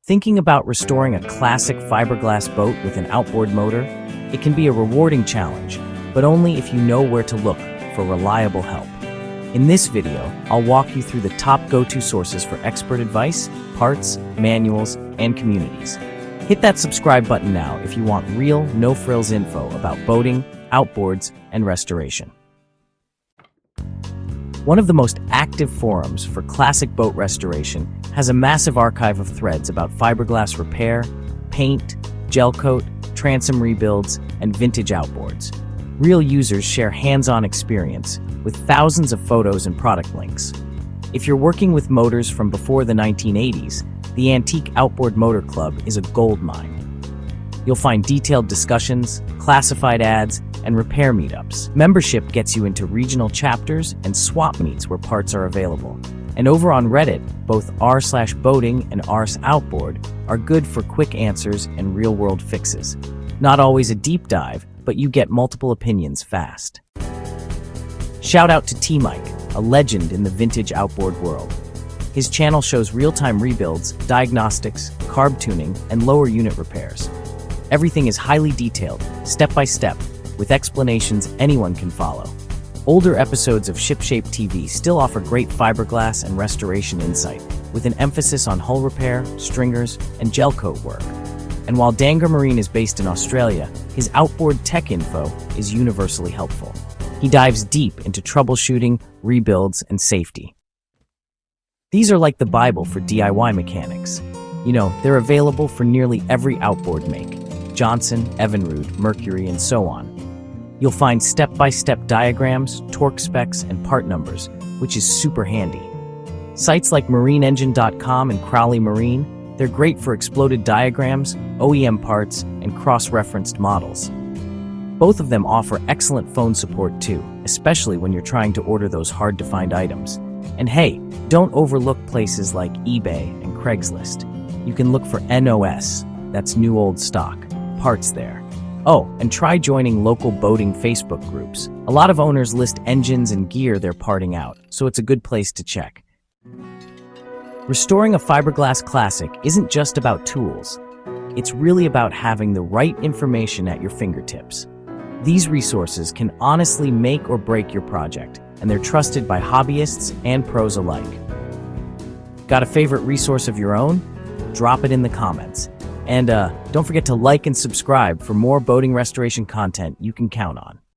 Thinking about restoring a classic fiberglass boat with an outboard motor? It can be a rewarding challenge, but only if you know where to look for reliable help. In this video, I'll walk you through the top go-to sources for expert advice, parts, manuals, and communities. Hit that subscribe button now if you want real, no-frills info about boating, outboards, and restoration. One of the most active forums for classic boat restoration has a massive archive of threads about fiberglass repair, paint, gel coat, transom rebuilds, and vintage outboards. Real users share hands-on experience with thousands of photos and product links. If you're working with motors from before the 1980s, the Antique Outboard Motor Club is a goldmine. You'll find detailed discussions, classified ads, and repair meetups. Membership gets you into regional chapters and swap meets where parts are available. And over on Reddit, both r/boating and r/outboard are good for quick answers and real-world fixes. Not always a deep dive, but you get multiple opinions fast. Shout out to T-Mike, a legend in the vintage outboard world. His channel shows real-time rebuilds, diagnostics, carb tuning, and lower unit repairs. Everything is highly detailed, step-by-step, with explanations anyone can follow. Older episodes of Shipshape TV still offer great fiberglass and restoration insight, with an emphasis on hull repair, stringers, and gel coat work. And while Danger Marine is based in Australia, his outboard tech info is universally helpful. He dives deep into troubleshooting, rebuilds, and safety. These are like the Bible for DIY mechanics. You know, they're available for nearly every outboard make: Johnson, Evinrude, Mercury, and so on. You'll find step-by-step diagrams, torque specs, and part numbers, which is super handy. Sites like MarineEngine.com and Crowley Marine, they're great for exploded diagrams, OEM parts, and cross-referenced models. Both of them offer excellent phone support too, especially when you're trying to order those hard-to-find items. And hey, don't overlook places like eBay and Craigslist. You can look for NOS, that's new old stock, parts there. Oh, and try joining local boating Facebook groups. A lot of owners list engines and gear they're parting out, so it's a good place to check. Restoring a fiberglass classic isn't just about tools. It's really about having the right information at your fingertips. These resources can honestly make or break your project, and they're trusted by hobbyists and pros alike. Got a favorite resource of your own? Drop it in the comments. And don't forget to like and subscribe for more boating restoration content you can count on.